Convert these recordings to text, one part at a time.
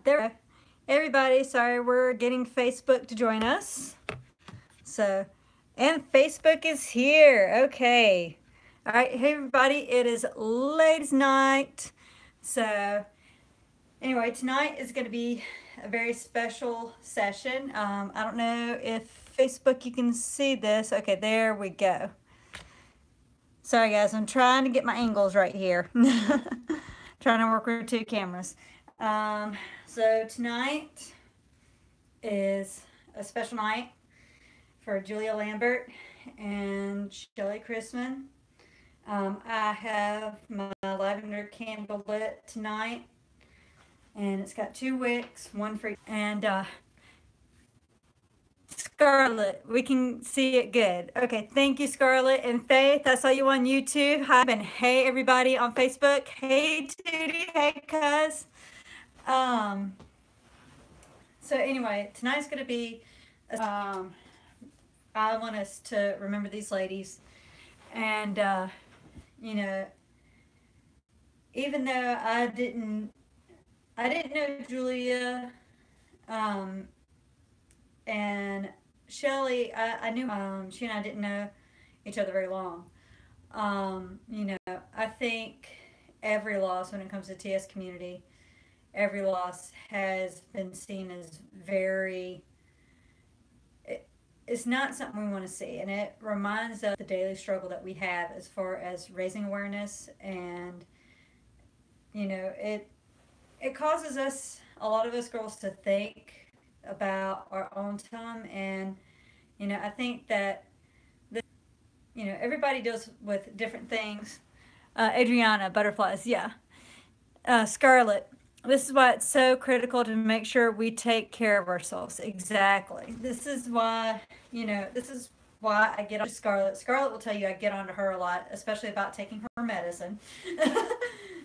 There. Everybody, sorry, we're getting Facebook to join us. So, and Facebook is here. Okay. All right, hey everybody, it is ladies' night. So, anyway, tonight is going to be a very special session. I don't know if Facebook you can see this. Okay, there we go. Sorry guys, I'm trying to get my angles right here. Trying to work with two cameras. So tonight is a special night for Julia Lambert and Shelley Chrisman. I have my lavender candle lit tonight, and it's got 2 wicks, one for and Scarlett, we can see it good. Okay, thank you, Scarlett and Faith. I saw you on YouTube. Hi, and hey everybody on Facebook. Hey Tootie, hey cuz. Um, so anyway, tonight's gonna be I want us to remember these ladies, and you know, even though I didn't know Julia, um, and Shelly, I knew she and I didn't know each other very long. You know, I think every loss when it comes to TS community, every loss has been seen as very it's not something we want to see, and it reminds us of the daily struggle that we have as far as raising awareness. And you know, it causes us, a lot of us girls, to think about our own time. And you know, I think that you know, everybody deals with different things. Adriana, butterflies, yeah. Scarlett, this is why it's so critical to make sure we take care of ourselves. Exactly. This is why, you know, this is why I get on Scarlett. Scarlett will tell you I get onto her a lot, especially about taking her medicine.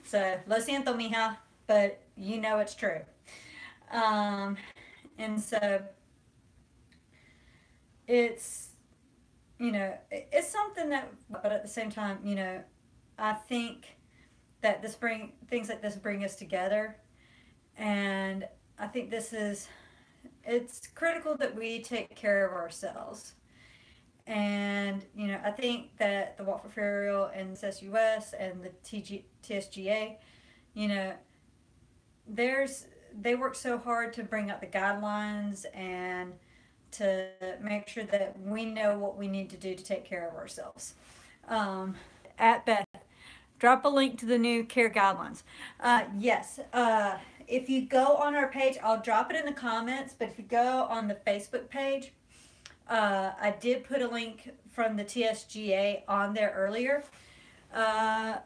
So, lo siento, mija, but you know it's true. Um, and so it's, you know, it's something that, but at the same time, you know, I think that things like this bring us together. And I think it's critical that we take care of ourselves. And you know, I think that the Walk for Furial and SSUS and the TSGA, you know, there's they work so hard to bring up the guidelines and to make sure that we know what we need to do to take care of ourselves. At Beth, drop a link to the new care guidelines. Yes. If you go on our page, I'll drop it in the comments. But if you go on the Facebook page, I did put a link from the TSGA on there earlier. Andrea,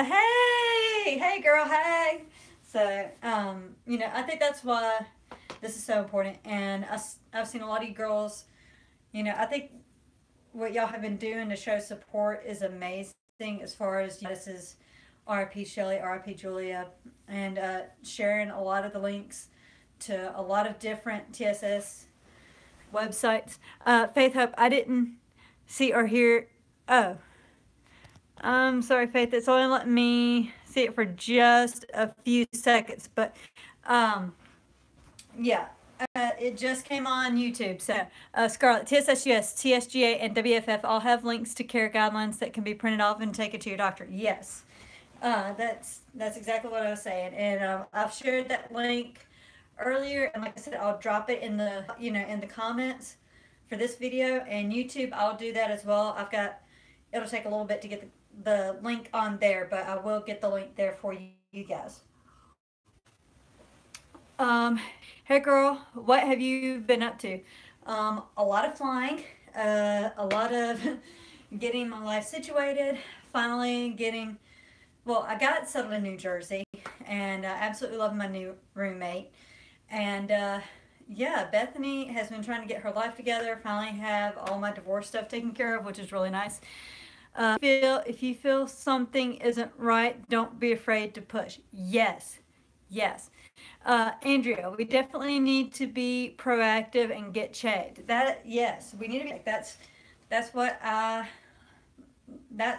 hey girl, hey. So, you know, I think that's why this is so important. And I've seen a lot of you girls, you know, I think what y'all have been doing to show support is amazing, as far as, you know, this is RIP Shelley, RIP Julia, and sharing a lot of the links to a lot of different TSS websites. Faith, Hope, I didn't see or hear. Oh, I'm sorry, Faith. It's only letting me see it for just a few seconds, but yeah. It just came on YouTube. So, Scarlett, TSSUS, TSGA, and WFF all have links to care guidelines that can be printed off and taken to your doctor. Yes, that's exactly what I was saying, and I've shared that link earlier. And like I said, I'll drop it in the in the comments for this video, and YouTube I'll do that as well. It'll take a little bit to get the link on there, but I will get the link there for you guys. Hey girl, what have you been up to? A lot of flying, a lot of getting my life situated, finally getting, well, I got settled in New Jersey, and I absolutely love my new roommate. And yeah, Bethany has been trying to get her life together, finally have all my divorce stuff taken care of, which is really nice. If you feel something isn't right, don't be afraid to push. Yes, yes. Andrea, we definitely need to be proactive and get checked. Yes, we need to be. That's that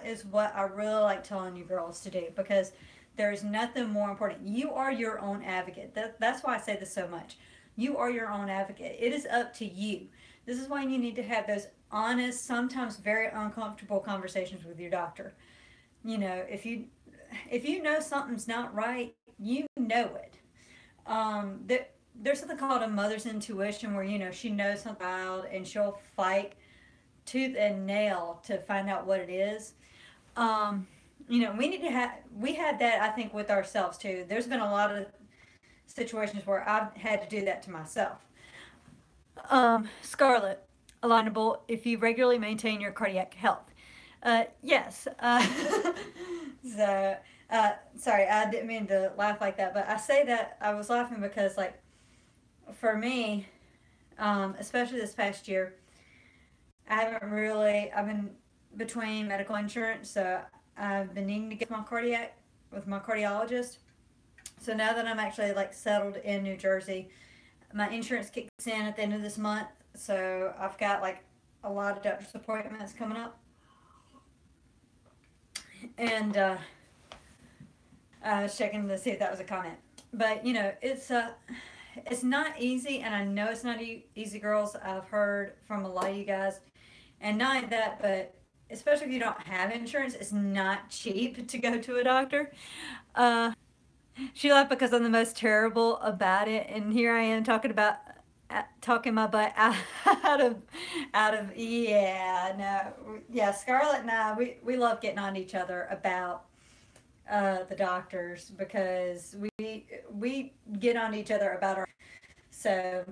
is what I really like telling you girls to do, because There is nothing more important. You are your own advocate. That's why I say this so much. You are your own advocate. It is up to you. This is why you need to have those honest, sometimes very uncomfortable conversations with your doctor. You know, if you know something's not right, you know it. There's something called a mother's intuition where, you know, she knows something about and she'll fight tooth and nail to find out what it is. You know, we had that, I think, with ourselves too. There's been a lot of situations where I've had to do that to myself. Scarlett, alignable if you regularly maintain your cardiac health. Yes. So, sorry, I didn't mean to laugh like that, but I say that I was laughing because, like, for me, especially this past year, I've been between medical insurance, so I've been needing to get my cardiac with my cardiologist. So now that I'm actually like settled in New Jersey, my insurance kicks in at the end of this month. So I've got like a lot of doctor's appointments coming up. And I was checking to see if that was a comment. But, you know, it's not easy, and I know it's not easy, girls. I've heard from a lot of you guys. And not only that, but especially if you don't have insurance, it's not cheap to go to a doctor. Uh, she laughed because I'm the most terrible about it, and here I am talking my butt out of yeah, no, yeah. Scarlett and I, we love getting on each other about the doctors because we get on each other about our. So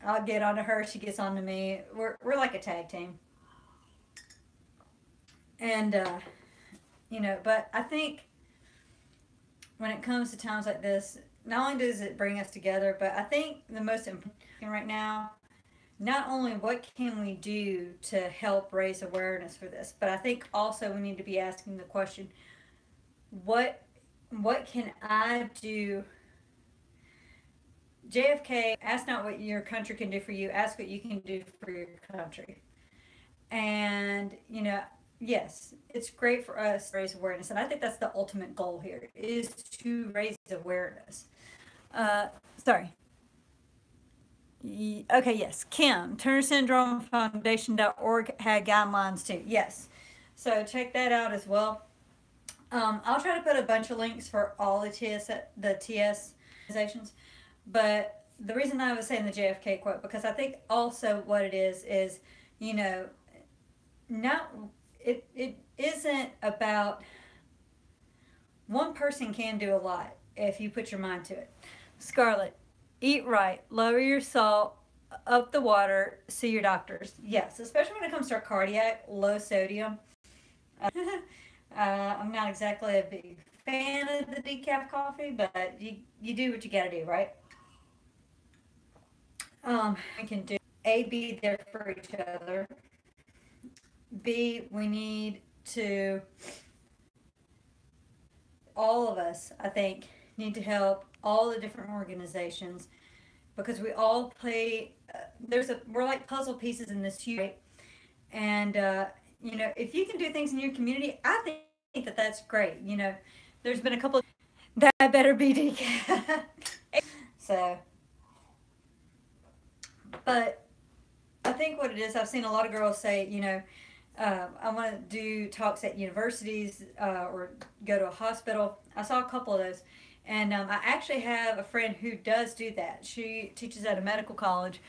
I'll get on to her, she gets on to me. We're like a tag team. And you know, but I think when it comes to times like this, not only does it bring us together, but I think the most important right now, not only what can we do to help raise awareness for this, but I think also we need to be asking the question, what can I do? JFK, ask not what your country can do for you, ask what you can do for your country. And, you know, yes, it's great for us to raise awareness, and I think that's the ultimate goal here, is to raise awareness. Uh, sorry. Okay, yes. Kim, Turner Syndrome Foundation.org had guidelines too. Yes. So check that out as well. I'll try to put a bunch of links for all the TS organizations. But the reason I was saying the JFK quote, because I think also what it is, you know, not it isn't about one person can do a lot if you put your mind to it. Scarlett, eat right, lower your salt, up the water, see your doctors. Yes, especially when it comes to our cardiac, low sodium. I'm not exactly a big fan of the decaf coffee, but you do what you gotta do, right? We can do A, be there for each other. B, we need to, all of us, I think, need to help all the different organizations because we all play, we're like puzzle pieces in this huge, right? And, you know, if you can do things in your community, I think that that's great. You know, there's been a couple of, that better be decaf. So, but I think what it is, I've seen a lot of girls say, you know, I want to do talks at universities or go to a hospital. I saw a couple of those. And I actually have a friend who does do that. She teaches at a medical college.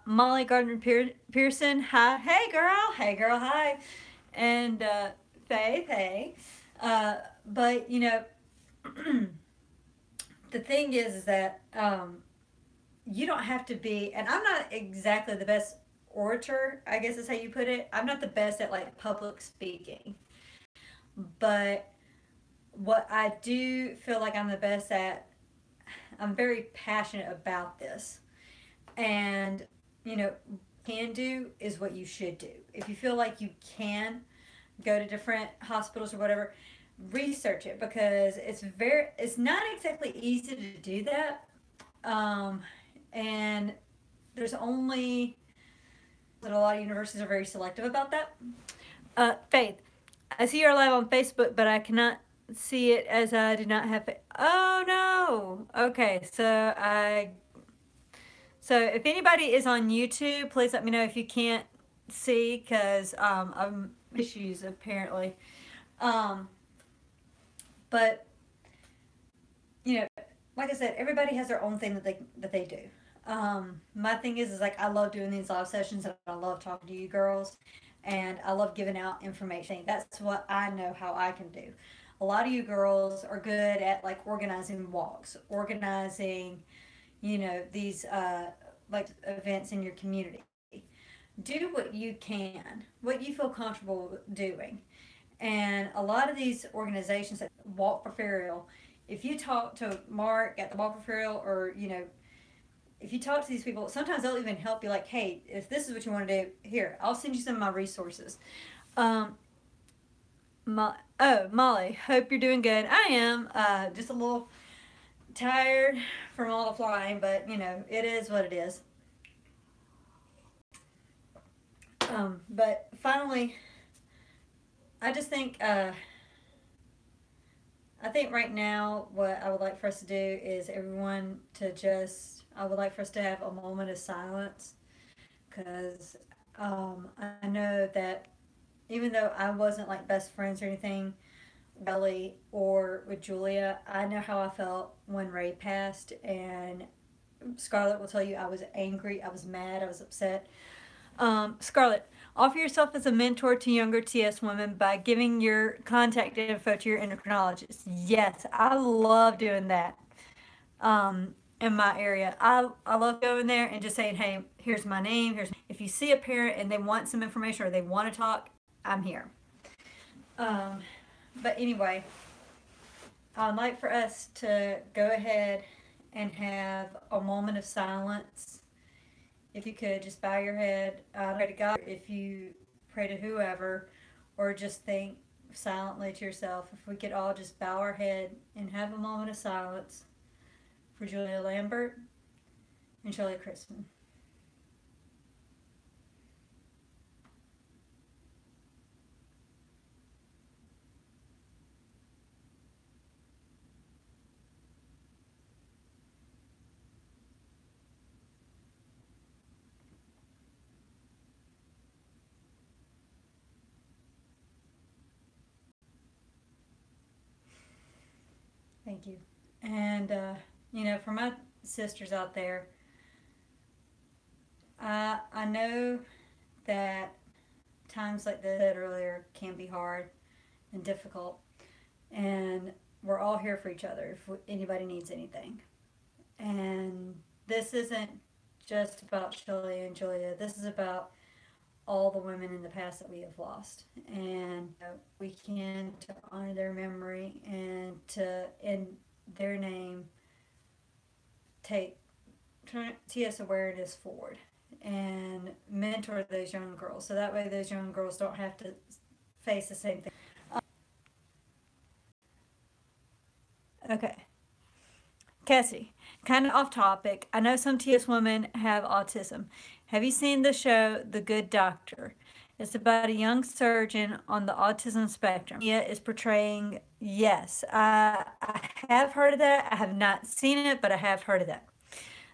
Molly Gardner Pearson, hi. Hey, girl. Hey, girl, hi. And Faith, hey. But, you know, the thing is that you don't have to be, and I'm not exactly the best orator, I guess is how you put it. I'm not the best at like public speaking, but what I do feel like I'm the best at, I'm very passionate about this. And, you know, can do is what you should do. If you feel like you can go to different hospitals or whatever, research it because it's not exactly easy to do that. And there's only that a lot of universities are very selective about that. Faith, I see you're live on Facebook, but I cannot see it as I do not have. Oh no. Okay, so if anybody is on YouTube, please let me know if you can't see because I'm issues apparently. Um, but you know, like I said, everybody has their own thing that they do. My thing is like I love doing these live sessions and I love talking to you girls, and I love giving out information. That's what I know how I can do. A lot of you girls are good at like organizing walks, organizing, these like events in your community. Do what you can, what you feel comfortable doing. And a lot of these organizations that walk for burial, if you talk to Mark at the walk for burial, or if you talk to these people, sometimes they'll even help you. Like, hey, if this is what you want to do, here, I'll send you some of my resources. Um, Molly, hope you're doing good. I am just a little tired from all the flying, but it is what it is. But finally, I just think I think right now what I would like for us to do is everyone to just I would like for us to have a moment of silence because I know that even though I wasn't like best friends or anything, Belly or with Julia, I know how I felt when Ray passed, and Scarlett will tell you I was angry, I was mad, I was upset. Scarlett, offer yourself as a mentor to younger TS women by giving your contact info to your endocrinologist. Yes, I love doing that. In my area, I love going there and just saying, hey, here's my name. If you see a parent and they want some information or they want to talk, I'm here. Um, but anyway, I'd like for us to go ahead and have a moment of silence. If you could just bow your head, pray to God. If you pray to whoever, or just think silently to yourself. If we could all just bow our head and have a moment of silence for Julia Lambert and Shirley Crispin. Thank you. And, for my sisters out there, I know that times like this I said earlier can be hard and difficult, and we're all here for each other if anybody needs anything. And this isn't just about Shirley and Julia. This is about all the women in the past that we have lost, and we can to honor their memory and to in their name take TS awareness forward and mentor those young girls so that way those young girls don't have to face the same thing. Okay. Cassie, kind of off topic. I know some TS women have autism. Have you seen the show The Good Doctor? It's about a young surgeon on the autism spectrum. Mia is portraying, yes, I have heard of that. I have not seen it, but I have heard of that.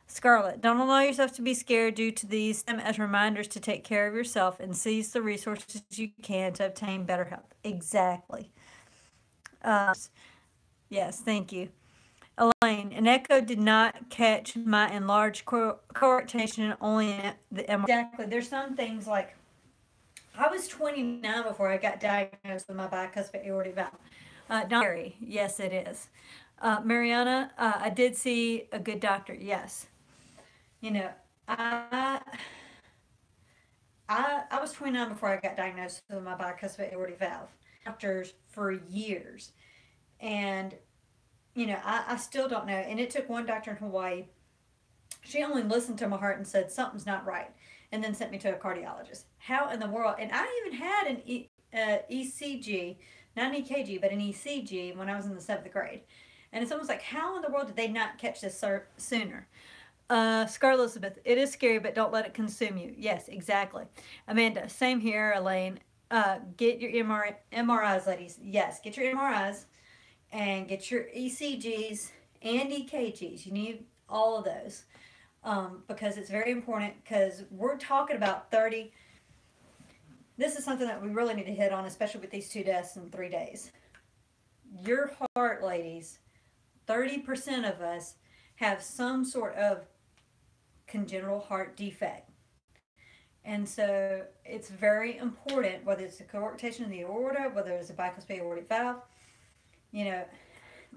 Scarlett, don't allow yourself to be scared due to these as reminders to take care of yourself and seize the resources you can to obtain better health. Exactly. Yes, thank you. Elaine, an echo did not catch my enlarged coarctation only in the MRI. Exactly. There's some things like I was 29 before I got diagnosed with my bicuspid aortic valve. Not yes, it is. Mariana, I did see a good doctor. Yes. I I was 29 before I got diagnosed with my bicuspid aortic valve. Doctors for years, and I still don't know. And it took one doctor in Hawaii. She only listened to my heart and said something's not right, and then sent me to a cardiologist. How in the world? And I even had an ECG, not an EKG, but an ECG when I was in the 7th grade. And it's almost like, how in the world did they not catch this sooner? Scar Elizabeth, it is scary, but don't let it consume you. Yes, exactly. Amanda, same here, Elaine. Get your MRIs, ladies. Yes, get your MRIs. and get your ECGs and EKGs. You need all of those, because it's very important, because we're talking about 30. This is something that we really need to hit on, especially with these 2 deaths in 3 days. Your heart, ladies, 30% of us have some sort of congenital heart defect. And so it's very important, whether it's a coarctation of the aorta, whether it's a bicuspid aortic valve, you know.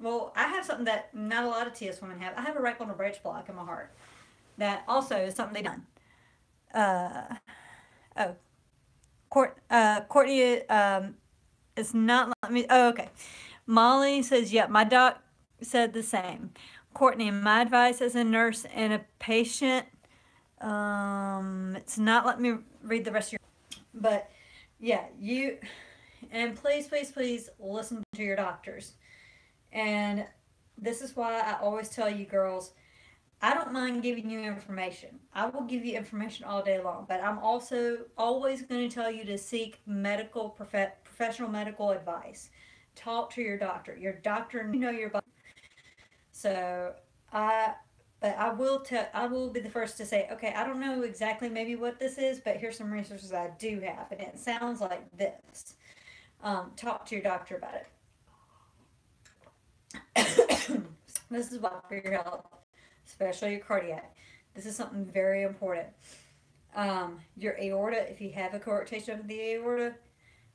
Well, I have something that not a lot of TS women have. I have a right bundle branch block in my heart. That also is something they done. Uh, oh, Courtney is not letting me. Oh, okay. Molly says, "Yep, my doc said the same." Courtney, my advice as a nurse and a patient, it's not letting me read the rest of your. But yeah, and please, please, please listen to your doctors. And this is why I always tell you girls, I don't mind giving you information. I will give you information all day long, but I'm also always going to tell you to seek professional medical advice. Talk to your doctor. Your doctor, you know your body. So I, but I will be the first to say, okay, I don't know exactly maybe what this is, but here's some resources I do have, and it sounds like this. Talk to your doctor about it. This is why for your health, especially your cardiac. This is something very important. Your aorta, if you have a coarctation of the aorta,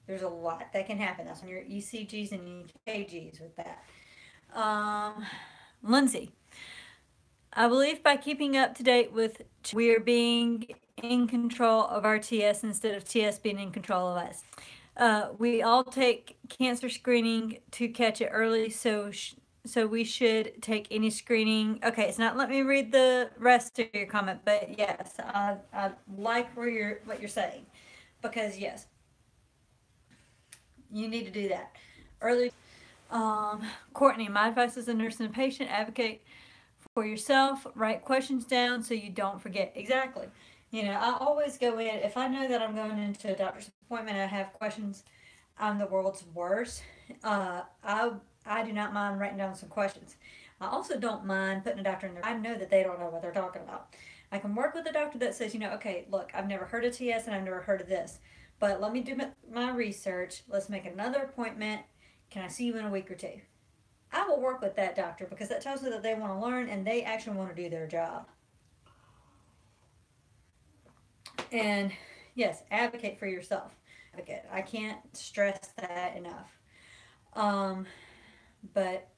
there's a lot that can happen. That's on your ECGs and EKGs with that. Lindsay, I believe by keeping up to date with, we are being in control of our TS instead of TS being in control of us. We all take cancer screening to catch it early, so we should take any screening. Okay, it's not let me read the rest of your comment, but yes, I like what you're saying, because yes, you need to do that early. Courtney, my advice as a nurse and a patient: advocate for yourself, write questions down so you don't forget. Exactly. You know, I always go in, if I know that I'm going into a doctor's appointment and I have questions, I'm the world's worst. I do not mind writing down some questions. I also don't mind putting a doctor in there. I know that they don't know what they're talking about. I can work with a doctor that says, okay, look, I've never heard of TS and I've never heard of this, but let me do my research. Let's make another appointment. Can I see you in a week or two? I will work with that doctor, because that tells me that they want to learn and they actually want to do their job. And yes, advocate for yourself. Advocate. I can't stress that enough. But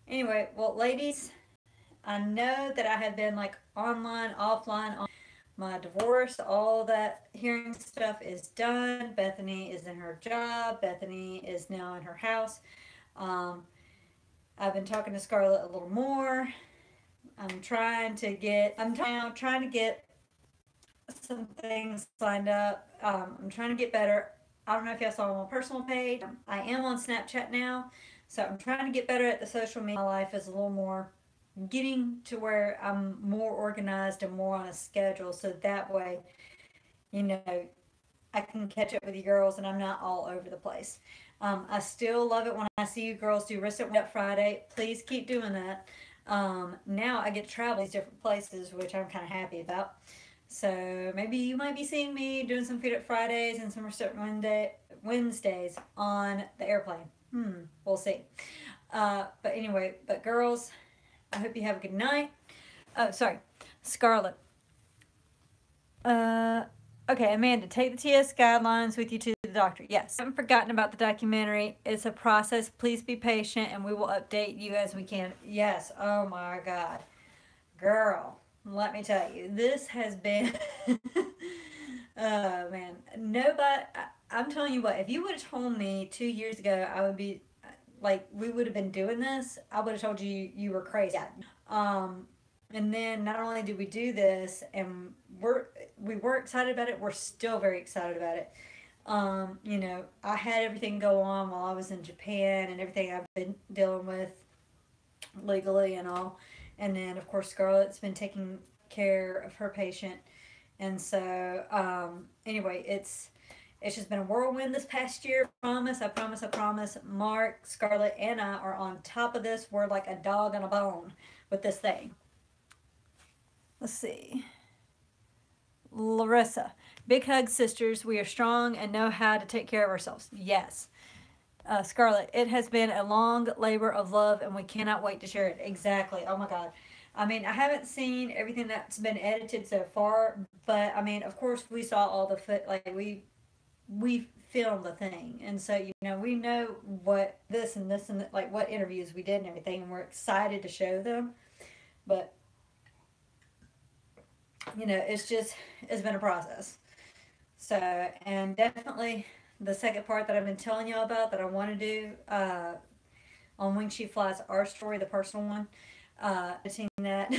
anyway, well, ladies, I know that I have been like online, offline, on my divorce, all that hearing stuff is done. Bethany is in her job. Bethany is now in her house. I've been talking to Scarlett a little more. I'm trying to get some things lined up. I'm trying to get better. I don't know if y'all saw my personal page. I am on Snapchat now, so I'm trying to get better at the social media. My life is a little more getting to where I'm more organized and more on a schedule, so that way, I can catch up with you girls and I'm not all over the place. I still love it when I see you girls do Wrist Up Friday. Please keep doing that. Now I get to travel these different places, which I'm kind of happy about. So maybe you might be seeing me doing some Feed Up Fridays and some Wrist Up Wednesdays on the airplane. We'll see. But anyway, girls, I hope you have a good night. Oh, sorry. Scarlett. Okay, Amanda, take the TS guidelines with you to the doctor. Yes. I haven't forgotten about the documentary. It's a process. Please be patient and we will update you as we can. Yes. Oh my God. Girl, let me tell you, this has been, oh man, I'm telling you what, if you would have told me 2 years ago, I would be, like, we would have been doing this, I would have told you you were crazy. And then not only did we do this, and we were excited about it, we're still very excited about it. I had everything go on while I was in Japan and everything I've been dealing with legally and all. And then, of course, Scarlett's been taking care of her patient. And so, anyway, it's It's just been a whirlwind this past year. I promise, I promise, I promise. Mark, Scarlett, and I are on top of this. We're like a dog on a bone with this thing. Let's see. Larissa, big hug, sisters. We are strong and know how to take care of ourselves. Yes. Scarlett, it has been a long labor of love and we cannot wait to share it. Exactly. Oh my God. I mean, I haven't seen everything that's been edited so far, but I mean, of course, we saw all the like we filmed the thing, and so we know what this and this and like what interviews we did and everything, and we're excited to show them. But it's been a process. So, and definitely the second part that I've been telling y'all about that I want to do on When She Flies, our story, the personal one. Editing that.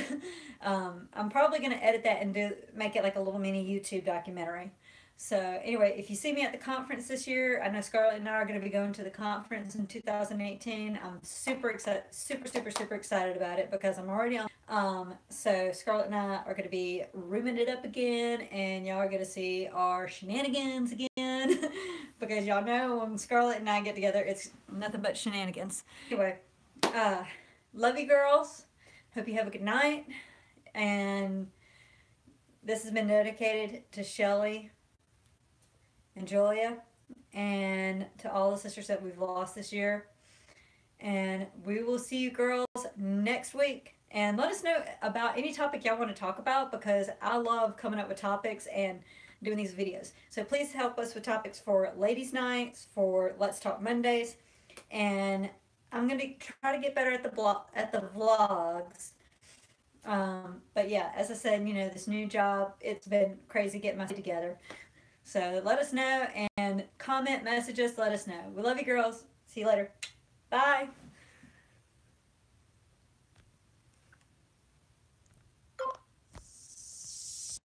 I'm probably going to edit that and make it like a little mini YouTube documentary. So anyway, if you see me at the conference this year, I know Scarlett and I are going to be going to the conference in 2018. I'm super excited, super excited about it because I'm already on. So Scarlett and I are going to be rooming it up again, and y'all are going to see our shenanigans again because y'all know when Scarlett and I get together, it's nothing but shenanigans. Anyway, love you girls. Hope you have a good night. And this has been dedicated to Shelly and Julia and to all the sisters that we've lost this year. And we will see you girls next week. And let us know about any topic y'all want to talk about because I love coming up with topics and doing these videos. So please help us with topics for ladies' nights, for Let's Talk Mondays, and I'm gonna try to get better at the vlogs. But yeah, as I said, this new job, it's been crazy getting my shit together. So let us know and comment, message us, let us know. We love you girls. See you later. Bye.